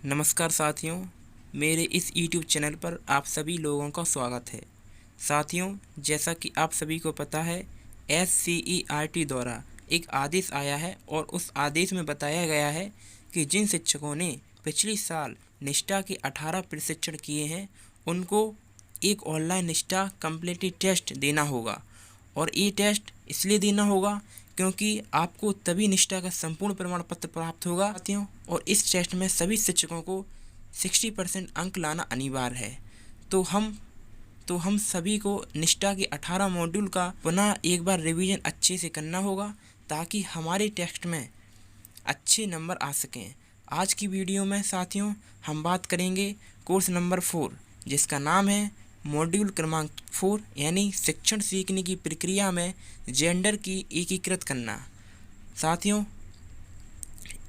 नमस्कार साथियों, मेरे इस YouTube चैनल पर आप सभी लोगों का स्वागत है। साथियों, जैसा कि आप सभी को पता है, SCERT द्वारा एक आदेश आया है और उस आदेश में बताया गया है कि जिन शिक्षकों ने पिछले साल निष्ठा के 18 प्रशिक्षण किए हैं, उनको एक ऑनलाइन निष्ठा कम्प्लीटली टेस्ट देना होगा। और ये टेस्ट इसलिए देना होगा क्योंकि आपको तभी निष्ठा का संपूर्ण प्रमाण पत्र प्राप्त होगा साथियों। और इस टेस्ट में सभी शिक्षकों को 60% अंक लाना अनिवार्य है। तो हम सभी को निष्ठा के 18 मॉड्यूल का पुनः एक बार रिवीजन अच्छे से करना होगा ताकि हमारे टेस्ट में अच्छे नंबर आ सकें। आज की वीडियो में साथियों हम बात करेंगे कोर्स नंबर 4, जिसका नाम है मॉड्यूल क्रमांक 4 यानी शिक्षण सीखने की प्रक्रिया में जेंडर की एकीकृत करना। साथियों,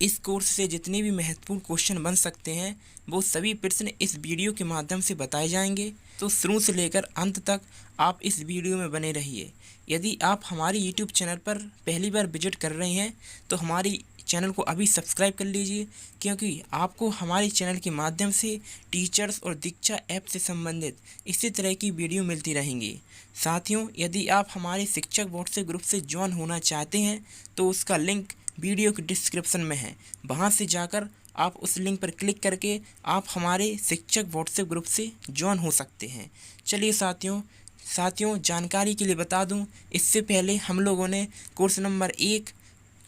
इस कोर्स से जितने भी महत्वपूर्ण क्वेश्चन बन सकते हैं वो सभी प्रश्न इस वीडियो के माध्यम से बताए जाएंगे। तो शुरू से लेकर अंत तक आप इस वीडियो में बने रहिए। यदि आप हमारे YouTube चैनल पर पहली बार विजिट कर रहे हैं तो हमारी चैनल को अभी सब्सक्राइब कर लीजिए, क्योंकि आपको हमारे चैनल के माध्यम से टीचर्स और दीक्षा ऐप से संबंधित इसी तरह की वीडियो मिलती रहेंगी। साथियों, यदि आप हमारे शिक्षक व्हाट्सएप ग्रुप से ज्वाइन होना चाहते हैं तो उसका लिंक वीडियो के डिस्क्रिप्शन में है। वहां से जाकर आप उस लिंक पर क्लिक करके आप हमारे शिक्षक व्हाट्सएप ग्रुप से ज्वाइन हो सकते हैं। चलिए साथियों जानकारी के लिए बता दूं, इससे पहले हम लोगों ने कोर्स नंबर 1,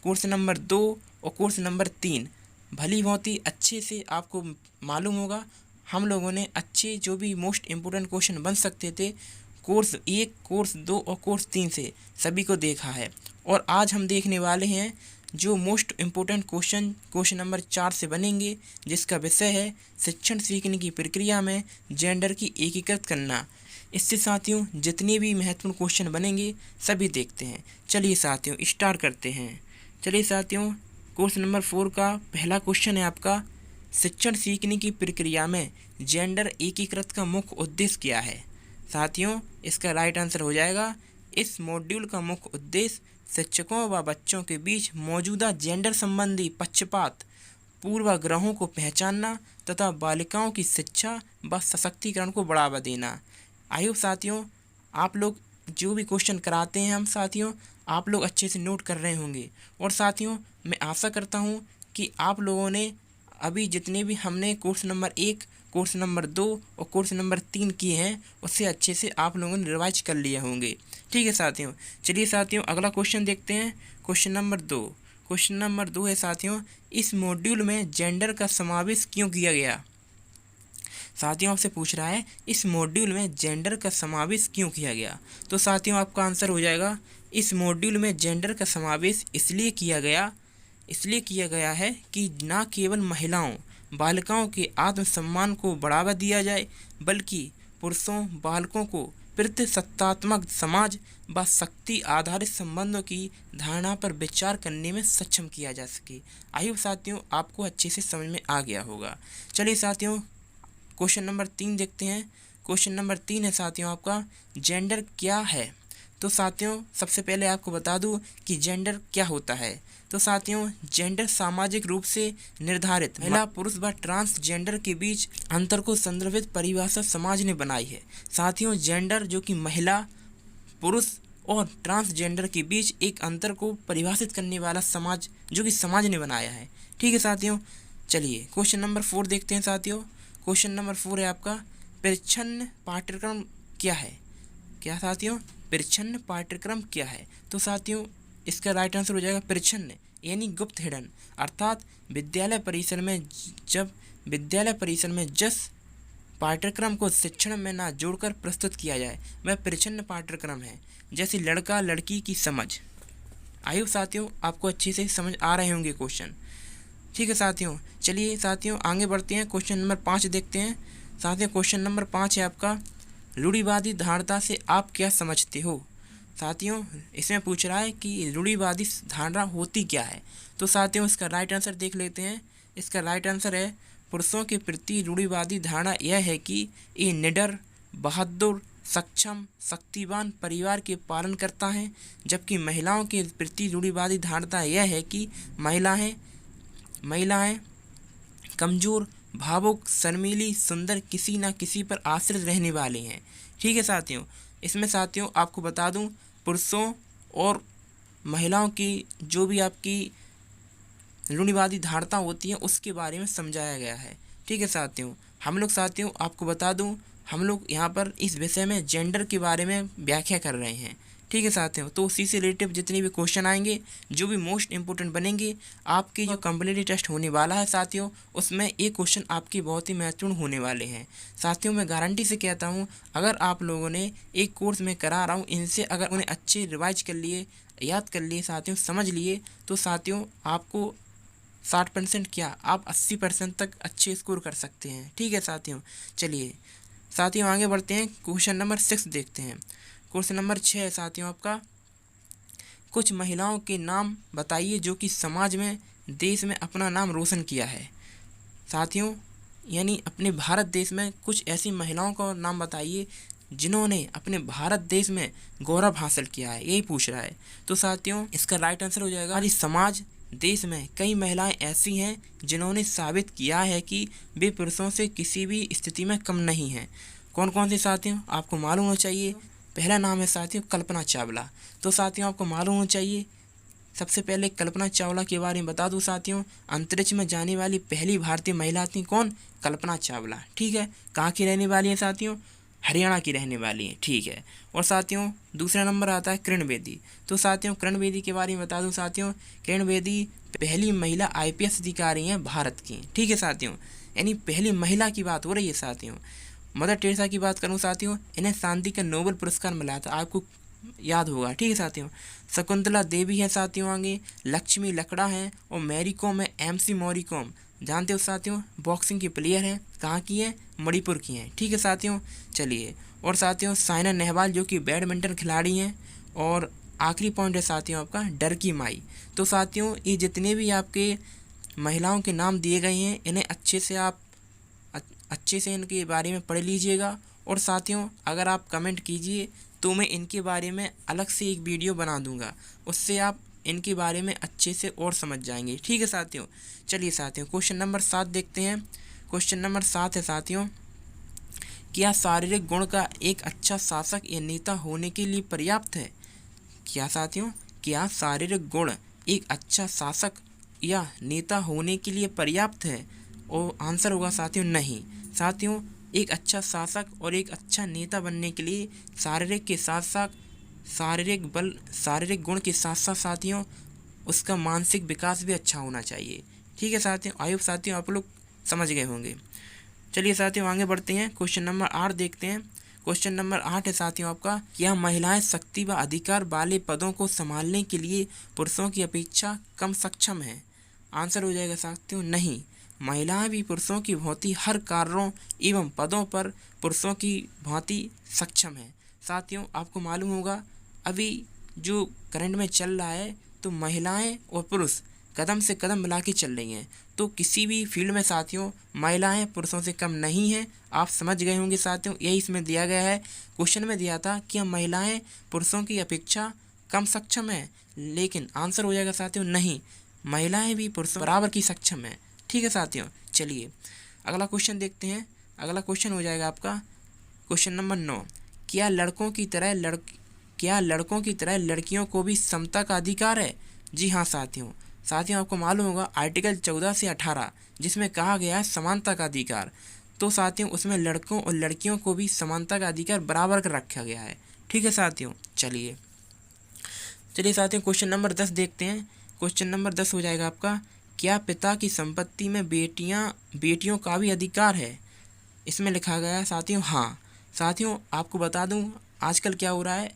कोर्स नंबर 2 और कोर्स नंबर 3 भली बहुत ही अच्छे से आपको मालूम होगा। हम लोगों ने अच्छे जो भी मोस्ट इम्पोर्टेंट क्वेश्चन बन सकते थे कोर्स 1, कोर्स 2 और कोर्स 3 से सभी को देखा है। और आज हम देखने वाले हैं जो मोस्ट इम्पोर्टेंट क्वेश्चन नंबर 4 से बनेंगे, जिसका विषय है शिक्षण सीखने की प्रक्रिया में जेंडर की एकीकृत करना। इससे साथियों जितने भी महत्वपूर्ण क्वेश्चन बनेंगे सभी देखते हैं। चलिए साथियों स्टार्ट करते हैं। चलिए साथियों, कोर्स नंबर 4 का पहला क्वेश्चन है आपका, शिक्षण सीखने की प्रक्रिया में जेंडर एकीकृत का मुख्य उद्देश्य क्या है। साथियों, इसका राइट आंसर हो जाएगा, इस मॉड्यूल का मुख्य उद्देश्य शिक्षकों व बच्चों के बीच मौजूदा जेंडर संबंधी पक्षपात, पूर्वाग्रहों को पहचानना तथा बालिकाओं की शिक्षा व सशक्तिकरण को बढ़ावा देना। आइए साथियों, आप लोग जो भी क्वेश्चन कराते हैं हम साथियों, आप लोग अच्छे से नोट कर रहे होंगे। और साथियों, मैं आशा करता हूं कि आप लोगों ने अभी जितने भी हमने कोर्स नंबर 1, कोर्स नंबर 2 और कोर्स नंबर 3 किए हैं उससे अच्छे से आप लोगों ने रिवाइज कर लिए होंगे। ठीक है साथियों, चलिए साथियों अगला क्वेश्चन देखते हैं। क्वेश्चन नंबर 2 है साथियों, इस मॉड्यूल में जेंडर का समावेश क्यों किया गया। साथियों आपसे पूछ रहा है इस मॉड्यूल में जेंडर का समावेश क्यों किया गया। तो साथियों आपका आंसर हो जाएगा, इस मॉड्यूल में जेंडर का समावेश इसलिए किया गया है कि न केवल महिलाओं बालिकाओं के आत्मसम्मान को बढ़ावा दिया जाए, बल्कि पुरुषों बालकों को प्रतिसत्तात्मक समाज व शक्ति आधारित संबंधों की धारणा पर विचार करने में सक्षम किया जा सके। आई होप साथियों आपको अच्छे से समझ में आ गया होगा। चलिए साथियों क्वेश्चन नंबर 3 देखते हैं। क्वेश्चन नंबर 3 है साथियों आपका, जेंडर क्या है। तो साथियों सबसे पहले आपको बता दूं कि जेंडर क्या होता है। तो साथियों जेंडर सामाजिक रूप से निर्धारित महिला पुरुष व ट्रांसजेंडर के बीच अंतर को संदर्भित परिभाषा समाज ने बनाई है। साथियों जेंडर जो कि महिला पुरुष और ट्रांसजेंडर के बीच एक अंतर को परिभाषित करने वाला समाज जो कि समाज ने बनाया है। ठीक है साथियों, चलिए क्वेश्चन नंबर 4 देखते हैं साथियों। क्वेश्चन नंबर 4 है आपका, परिच्छन्न पाठ्यक्रम क्या है। क्या साथियों, परिच्छन्न पाठ्यक्रम क्या है। तो साथियों इसका राइट आंसर हो जाएगा परिच्छन्न यानी गुप्त हिडन, अर्थात विद्यालय परिसर में जिस पाठ्यक्रम को शिक्षण में ना जोड़कर प्रस्तुत किया जाए वह परिच्छन्न पाठ्यक्रम है, जैसे लड़का लड़की की समझ। आइए साथियों आपको अच्छे से समझ आ रहे होंगे क्वेश्चन। ठीक है साथियों, चलिए साथियों आगे बढ़ते हैं। क्वेश्चन नंबर 5 देखते हैं। साथियों क्वेश्चन नंबर 5 है आपका, रूढ़िवादी धारणा से आप क्या समझते हो। साथियों इसमें पूछ रहा है कि रूढ़िवादी धारणा होती क्या है। तो साथियों इसका राइट आंसर देख लेते हैं। इसका राइट आंसर है, पुरुषों के प्रति रूढ़िवादी धारणा यह है कि ये निडर, बहादुर, सक्षम, शक्तिवान परिवार के पालन करता है, जबकि महिलाओं के प्रति रूढ़िवादी धारणा यह है कि महिलाएं कमज़ोर, भावुक, शर्मीली, सुंदर, किसी ना किसी पर आश्रित रहने वाले हैं। ठीक है साथियों, इसमें साथियों आपको बता दूं, पुरुषों और महिलाओं की जो भी आपकी रूढ़िवादी धारणा होती है उसके बारे में समझाया गया है। ठीक है साथियों, हम लोग साथियों आपको बता दूं, हम लोग यहाँ पर इस विषय में जेंडर के बारे में व्याख्या कर रहे हैं। ठीक है साथियों, तो उसी से रिलेटिव जितने भी क्वेश्चन आएंगे, जो भी मोस्ट इंपॉर्टेंट बनेंगे, आपके जो कम्पिटिटिव टेस्ट होने वाला है साथियों, उसमें एक क्वेश्चन आपके बहुत ही महत्वपूर्ण होने वाले हैं। साथियों मैं गारंटी से कहता हूँ, अगर आप लोगों ने एक कोर्स में करा रहा हूँ, इनसे अगर उन्हें अच्छे रिवाइज कर लिए, याद कर लिए साथियों, समझ लिए, तो साथियों आपको 60% क्या आप 80% तक अच्छे स्कोर कर सकते हैं। ठीक है साथियों, चलिए साथियों आगे बढ़ते हैं। क्वेश्चन नंबर 6 देखते हैं। क्वेश्चन नंबर 6 है साथियों आपका, कुछ महिलाओं के नाम बताइए जो कि समाज में, देश में अपना नाम रोशन किया है। साथियों यानी अपने भारत देश में कुछ ऐसी महिलाओं का नाम बताइए जिन्होंने अपने भारत देश में गौरव हासिल किया है, यही पूछ रहा है। तो साथियों इसका राइट आंसर हो जाएगा, हमारी समाज देश में कई महिलाएं ऐसी हैं जिन्होंने साबित किया है कि वे पुरुषों से किसी भी स्थिति में कम नहीं हैं। कौन कौन सी साथियों आपको मालूम होना चाहिए। पहला नाम है साथियों कल्पना चावला। तो साथियों आपको मालूम होना चाहिए, सबसे पहले कल्पना चावला के बारे में बता दूं साथियों, अंतरिक्ष में जाने वाली पहली भारतीय महिला थी कौन, कल्पना चावला। ठीक है, कहाँ की रहने वाली है साथियों, हरियाणा की रहने वाली है। ठीक है, और साथियों दूसरा नंबर आता है किरण बेदी। तो साथियों किरण बेदी के बारे में बता दूं साथियों, किरण बेदी पहली महिला IPS अधिकारी हैं भारत की। ठीक है साथियों, यानी पहली महिला की बात हो रही है साथियों। मदर टेरेसा की बात करूं साथियों, इन्हें शांति का नोबेल पुरस्कार मिला था, आपको याद होगा। ठीक है साथियों, शकुंतला देवी हैं साथियों आगे, लक्ष्मी लकड़ा हैं, और मैरी कॉम है, MC मौरी कॉम, जानते हो साथियों, बॉक्सिंग की प्लेयर हैं, कहाँ की हैं, मणिपुर की हैं। ठीक है साथियों, चलिए और साथियों साइना नेहवाल जो कि बैडमिंटन खिलाड़ी हैं, और आखिरी पॉइंट है साथियों आपका डर की माई। तो साथियों ये जितने भी आपके महिलाओं के नाम दिए गए हैं, इन्हें अच्छे से इनके बारे में पढ़ लीजिएगा, और साथियों अगर आप कमेंट कीजिए तो मैं इनके बारे में अलग से एक वीडियो बना दूंगा, उससे आप इनके बारे में अच्छे से और समझ जाएंगे। ठीक है साथियों, चलिए साथियों क्वेश्चन नंबर 7 देखते हैं। क्वेश्चन नंबर 7 है साथियों, क्या शारीरिक गुण का एक अच्छा शासक या नेता होने के लिए पर्याप्त है। क्या साथियों, क्या शारीरिक गुण एक अच्छा शासक या नेता होने के लिए पर्याप्त है। और आंसर होगा साथियों नहीं। साथियों एक अच्छा शासक और एक अच्छा नेता बनने के लिए शारीरिक के साथ साथ शारीरिक गुण के साथ साथ साथियों उसका मानसिक विकास भी अच्छा होना चाहिए। ठीक है साथियों, आई होप साथियों आप लोग समझ गए होंगे। चलिए साथियों आगे बढ़ते हैं, क्वेश्चन नंबर 8 देखते हैं। क्वेश्चन नंबर 8 है साथियों आपका, क्या महिलाएं शक्ति व अधिकार वाले पदों को संभालने के लिए पुरुषों की अपेक्षा कम सक्षम हैं। आंसर हो जाएगा साथियों नहीं, महिलाएं भी पुरुषों की भांति हर कार्यों एवं पदों पर पुरुषों की भांति सक्षम हैं। साथियों आपको मालूम होगा अभी जो करंट में चल रहा है, तो महिलाएं और पुरुष कदम से कदम मिला के चल रही हैं, तो किसी भी फील्ड में साथियों महिलाएं पुरुषों से कम नहीं हैं। आप समझ गए होंगे साथियों, यही इसमें दिया गया है। क्वेश्चन में दिया था कि महिलाएं पुरुषों की अपेक्षा कम सक्षम हैं, लेकिन आंसर हो जाएगा साथियों नहीं, महिलाएं भी पुरुषों बराबर की सक्षम हैं। ठीक है साथियों, चलिए अगला क्वेश्चन देखते हैं। अगला क्वेश्चन हो जाएगा आपका क्वेश्चन नंबर 9, क्या लड़कों की तरह लड़कियों को भी समता का अधिकार है। जी हाँ साथियों आपको मालूम होगा आर्टिकल 14 से 18 जिसमें कहा गया है समानता का अधिकार, तो साथियों उसमें लड़कों और लड़कियों को भी समानता का अधिकार बराबर कर रखा गया है। ठीक है साथियों, चलिए साथियों क्वेश्चन नंबर 10 देखते हैं। क्वेश्चन नंबर 10 हो जाएगा आपका, क्या पिता की संपत्ति में बेटियों का भी अधिकार है। इसमें लिखा गया है साथियों हाँ। साथियों आपको बता दूं आजकल क्या हो रहा है,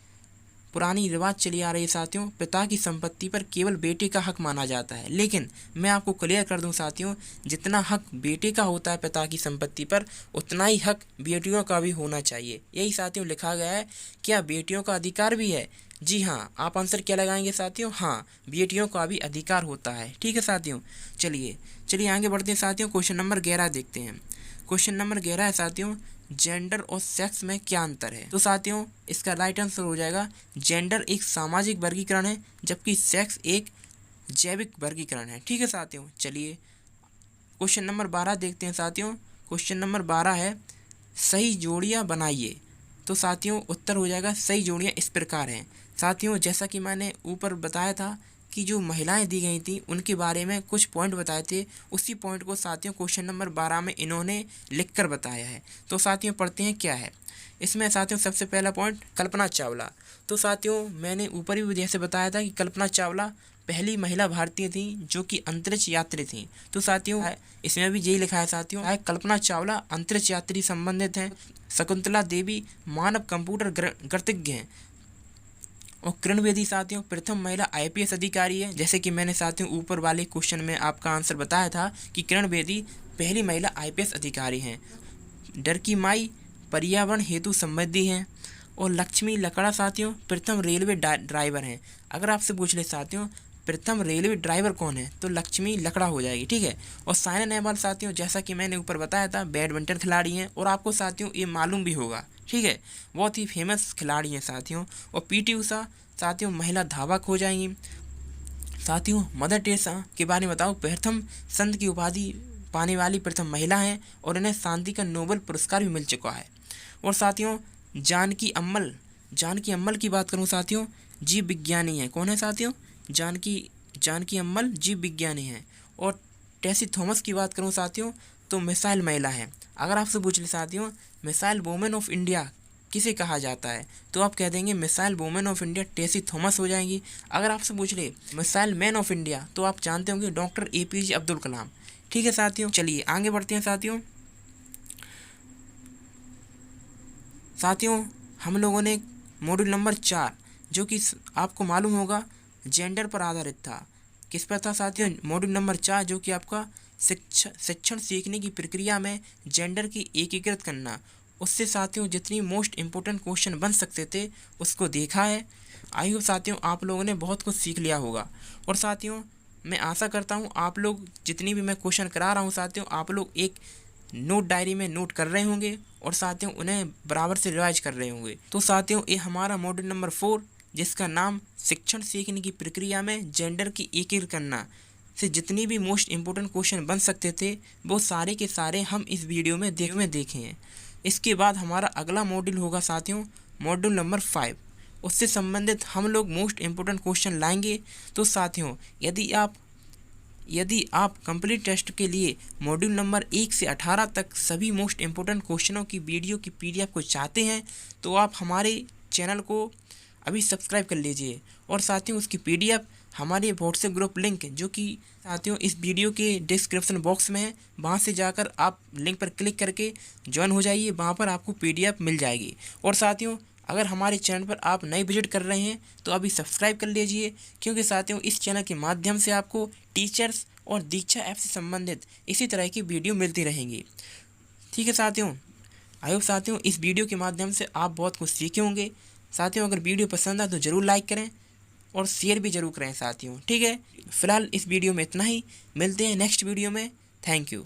पुरानी रिवाज चली आ रही है साथियों, पिता की संपत्ति पर केवल बेटे का हक माना जाता है, लेकिन मैं आपको क्लियर कर दूं साथियों, जितना हक बेटे का होता है पिता की संपत्ति पर, उतना ही हक बेटियों का भी होना चाहिए। यही साथियों लिखा गया है। क्या बेटियों का अधिकार भी है। जी हाँ, आप आंसर क्या लगाएंगे साथियों, हाँ बेटियों का भी अधिकार होता है। ठीक है साथियों, चलिए आगे बढ़ते हैं साथियों। क्वेश्चन नंबर 11 देखते हैं। क्वेश्चन नंबर 11 है साथियों, जेंडर और सेक्स में क्या अंतर है। तो साथियों इसका राइट आंसर हो जाएगा, जेंडर एक सामाजिक वर्गीकरण है, जबकि सेक्स एक जैविक वर्गीकरण है। ठीक है साथियों, चलिए क्वेश्चन नंबर 12 देखते हैं साथियों। क्वेश्चन नंबर 12 है सही जोड़ियाँ बनाइए। तो साथियों उत्तर हो जाएगा सही जोड़ियाँ इस प्रकार हैं। साथियों जैसा कि मैंने ऊपर बताया था कि जो महिलाएं दी गई थी उनके बारे में कुछ पॉइंट बताए थे, उसी पॉइंट को साथियों क्वेश्चन नंबर 12 में इन्होंने लिखकर बताया है। तो साथियों पढ़ते हैं क्या है इसमें। साथियों सबसे पहला पॉइंट कल्पना चावला। तो साथियों मैंने ऊपर भी जैसे बताया था कि कल्पना चावला पहली महिला भारतीय थी जो कि अंतरिक्ष यात्री थी। तो साथियों इसमें भी यही लिखा है साथियों, कल्पना चावला अंतरिक्ष यात्री संबंधित हैं। शकुंतला देवी मानव कंप्यूटर गणितज्ञ हैं। और किरण बेदी साथियों प्रथम महिला IPS अधिकारी है। जैसे कि मैंने साथियों ऊपर वाले क्वेश्चन में आपका आंसर बताया था कि किरण बेदी पहली महिला IPS अधिकारी हैं। डर की माई पर्यावरण हेतु समृद्धि हैं। और लक्ष्मी लकड़ा साथियों प्रथम रेलवे ड्राइवर हैं। अगर आपसे पूछ ले साथियों प्रथम रेलवे ड्राइवर कौन है तो लक्ष्मी लकड़ा हो जाएगी, ठीक है। और साइना नेहवाल साथियों जैसा कि मैंने ऊपर बताया था बैडमिंटन खिलाड़ी हैं और आपको साथियों ये मालूम भी होगा, ठीक है, बहुत ही फेमस खिलाड़ी हैं साथियों। और PT उषा साथियों महिला धावक हो जाएंगी। साथियों मदर टेरेसा के बारे में बताओ, प्रथम संत की उपाधि पाने वाली प्रथम महिला हैं और इन्हें शांति का नोबेल पुरस्कार भी मिल चुका है। और साथियों जानकी अम्मल की बात करूं साथियों जीव विज्ञानी है। कौन है साथियों जानकी अम्मल जीव विज्ञानी हैं। और टेसी थॉमस की बात करूं साथियों तो मिसाइल महिला है। अगर आपसे पूछ ले साथियों मिसाइल वुमेन ऑफ इंडिया किसे कहा जाता है तो आप कह देंगे missile women of India Tessy Thomas हो जाएंगी। अगर आपसे पूछ ले मिसाइल मैन ऑफ इंडिया तो आप जानते होंगे डॉक्टर APJ अब्दुल कलाम, ठीक है साथियों। चलिए आगे बढ़ते हैं साथियों हम लोगों ने मॉड्यूल नंबर 4 जो कि आपको मालूम होगा जेंडर पर आधारित था। किस पर था साथियों मॉड्यूल नंबर 4 जो कि आपका शिक्षण सीखने की प्रक्रिया में जेंडर की एकीकृत करना। उससे साथियों जितनी मोस्ट इम्पोर्टेंट क्वेश्चन बन सकते थे उसको देखा है। आई होप साथियों आप लोगों ने बहुत कुछ सीख लिया होगा। और साथियों मैं आशा करता हूँ आप लोग जितनी भी मैं क्वेश्चन करा रहा हूँ साथियों आप लोग एक नोट डायरी में नोट कर रहे होंगे और साथियों उन्हें बराबर से रिवाइज कर रहे होंगे। तो साथियों ये हमारा मॉड्यूल नंबर 4 जिसका नाम शिक्षण सीखने की प्रक्रिया में जेंडर की एकीकृत करना से जितनी भी मोस्ट इम्पोर्टेंट क्वेश्चन बन सकते थे वो सारे के सारे हम इस वीडियो में देखे हैं। इसके बाद हमारा अगला मॉड्यूल होगा साथियों मॉड्यूल नंबर 5। उससे संबंधित हम लोग मोस्ट इम्पोर्टेंट क्वेश्चन लाएंगे। तो साथियों यदि आप कंप्लीट टेस्ट के लिए मॉड्यूल नंबर 1 से 18 तक सभी मोस्ट इम्पोर्टेंट क्वेश्चनों की वीडियो की PDF को चाहते हैं तो आप हमारे चैनल को अभी सब्सक्राइब कर लीजिए। और साथियों उसकी PDF हमारे व्हाट्सएप ग्रुप लिंक जो कि साथियों इस वीडियो के डिस्क्रिप्शन बॉक्स में है, वहाँ से जाकर आप लिंक पर क्लिक करके ज्वाइन हो जाइए, वहाँ पर आपको PDF मिल जाएगी। और साथियों अगर हमारे चैनल पर आप नए विजिट कर रहे हैं तो अभी सब्सक्राइब कर लीजिए क्योंकि साथियों इस चैनल के माध्यम से आपको टीचर्स और दीक्षा ऐप से संबंधित इसी तरह की वीडियो मिलती रहेंगी, ठीक है साथियों। आई होप साथियों इस वीडियो के माध्यम से आप बहुत कुछ सीखे होंगे। साथियों अगर वीडियो पसंद आए तो ज़रूर लाइक करें और शेयर भी ज़रूर करें साथियों, ठीक है। फिलहाल इस वीडियो में इतना ही, मिलते हैं नेक्स्ट वीडियो में। Thank you.